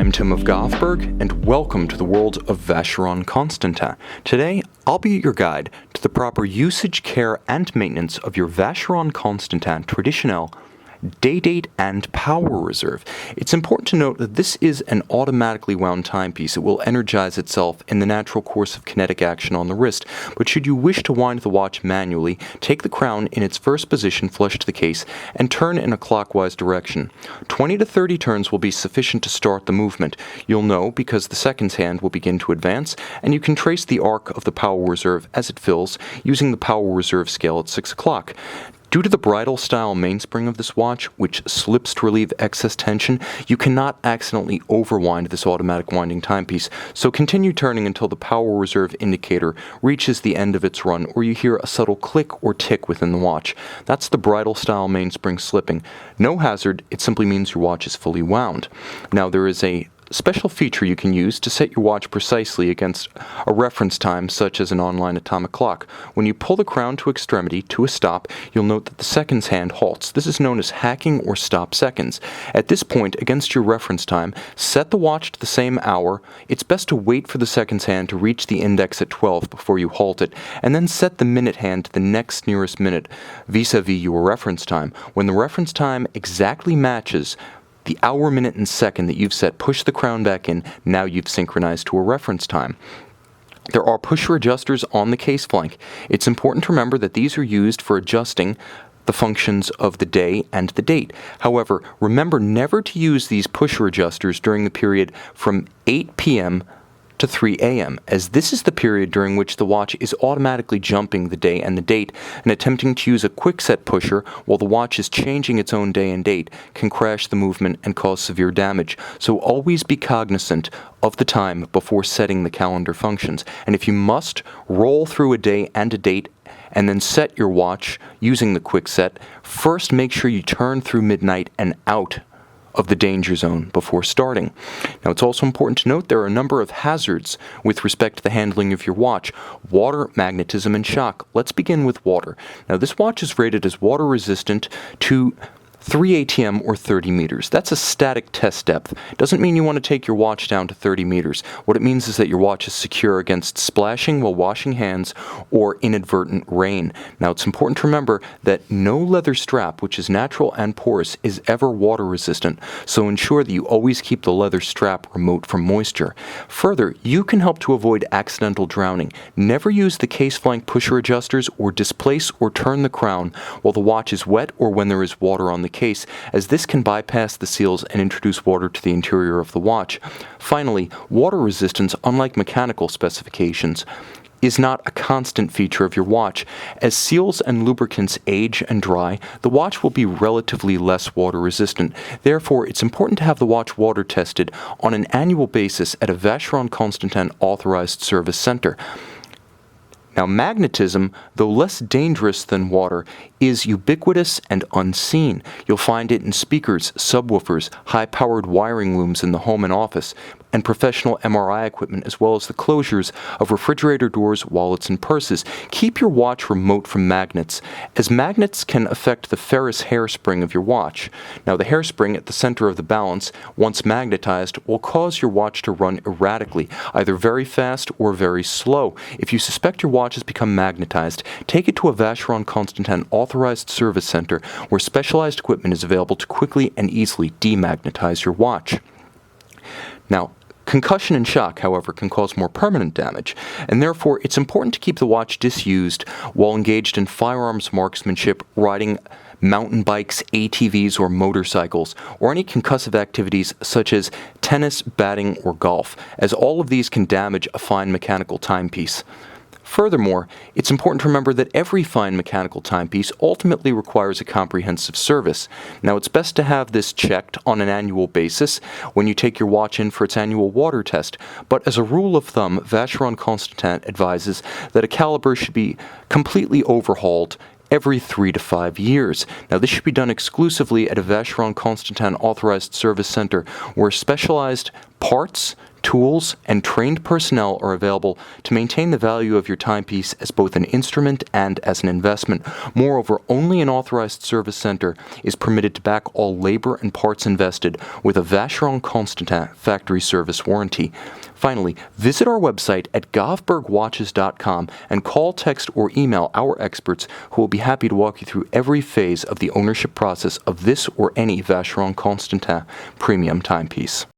I'm Tim of Gothberg, and welcome to the world of Vacheron Constantin. Today, I'll be your guide to the proper usage, care, and maintenance of your Vacheron Constantin Traditionnelle day date and power reserve. It's important to note that this is an automatically wound timepiece. It will energize itself in the natural course of kinetic action on the wrist, but should you wish to wind the watch manually, take the crown in its first position flush to the case and turn in a clockwise direction. 20 to 30 turns will be sufficient to start the movement. You'll know because the seconds hand will begin to advance, and you can trace the arc of the power reserve as it fills using the power reserve scale at 6 o'clock. Due to the bridle-style mainspring of this watch, which slips to relieve excess tension, you cannot accidentally overwind this automatic winding timepiece, so continue turning until the power reserve indicator reaches the end of its run or you hear a subtle click or tick within the watch. That's the bridle-style mainspring slipping. No hazard, it simply means your watch is fully wound. Now there is a special feature you can use to set your watch precisely against a reference time such as an online atomic clock. When you pull the crown to extremity to a stop, you'll note that the seconds hand halts. This is known as hacking or stop seconds. At this point, against your reference time, set the watch to the same hour. It's best to wait for the seconds hand to reach the index at 12 before you halt it, and then set the minute hand to the next nearest minute vis-a-vis your reference time. When the reference time exactly matches the hour, minute, and second that you've set, push the crown back in. Now you've synchronized to a reference time. There are pusher adjusters on the case flank. It's important to remember that these are used for adjusting the functions of the day and the date. However, remember never to use these pusher adjusters during the period from 8 p.m. to 3 a.m., as this is the period during which the watch is automatically jumping the day and the date, and attempting to use a quick-set pusher while the watch is changing its own day and date can crash the movement and cause severe damage. So always be cognizant of the time before setting the calendar functions. And if you must, roll through a day and a date and then set your watch using the quick set, first make sure you turn through midnight and out of the danger zone before starting. Now, it's also important to note there are a number of hazards with respect to the handling of your watch: water, magnetism, and shock. Let's begin with water. Now, this watch is rated as water resistant to 3 ATM or 30 meters. That's a static test depth. Doesn't mean you want to take your watch down to 30 meters. What it means is that your watch is secure against splashing while washing hands or inadvertent rain. Now, it's important to remember that no leather strap, which is natural and porous, is ever water resistant, so ensure that you always keep the leather strap remote from moisture. Further, you can help to avoid accidental drowning. Never use the case flank pusher adjusters or displace or turn the crown while the watch is wet or when there is water on the case, as this can bypass the seals and introduce water to the interior of the watch. Finally, water resistance, unlike mechanical specifications, is not a constant feature of your watch. As seals and lubricants age and dry, the watch will be relatively less water resistant. Therefore, it's important to have the watch water tested on an annual basis at a Vacheron Constantin authorized service center. Now, magnetism, though less dangerous than water, is ubiquitous and unseen. You'll find it in speakers, subwoofers, high-powered wiring looms in the home and office, and professional MRI equipment, as well as the closures of refrigerator doors, wallets, and purses. Keep your watch remote from magnets, as magnets can affect the ferrous hairspring of your watch. Now, the hairspring at the center of the balance, once magnetized, will cause your watch to run erratically, either very fast or very slow. If you suspect your watch has become magnetized, take it to a Vacheron Constantin authorized service center where specialized equipment is available to quickly and easily demagnetize your watch. Now, concussion and shock, however, can cause more permanent damage, and therefore it's important to keep the watch disused while engaged in firearms marksmanship, riding mountain bikes, ATVs, or motorcycles, or any concussive activities such as tennis, batting, or golf, as all of these can damage a fine mechanical timepiece. Furthermore, it's important to remember that every fine mechanical timepiece ultimately requires a comprehensive service. Now, it's best to have this checked on an annual basis when you take your watch in for its annual water test, but as a rule of thumb, Vacheron Constantin advises that a caliber should be completely overhauled every 3 to 5 years. Now, this should be done exclusively at a Vacheron Constantin authorized service center where specialized parts, Tools and trained personnel are available to maintain the value of your timepiece as both an instrument and as an investment. Moreover, only an authorized service center is permitted to back all labor and parts invested with a Vacheron Constantin factory service warranty. Finally, visit our website at govbergwatches.com and call, text, or email our experts who will be happy to walk you through every phase of the ownership process of this or any Vacheron Constantin premium timepiece.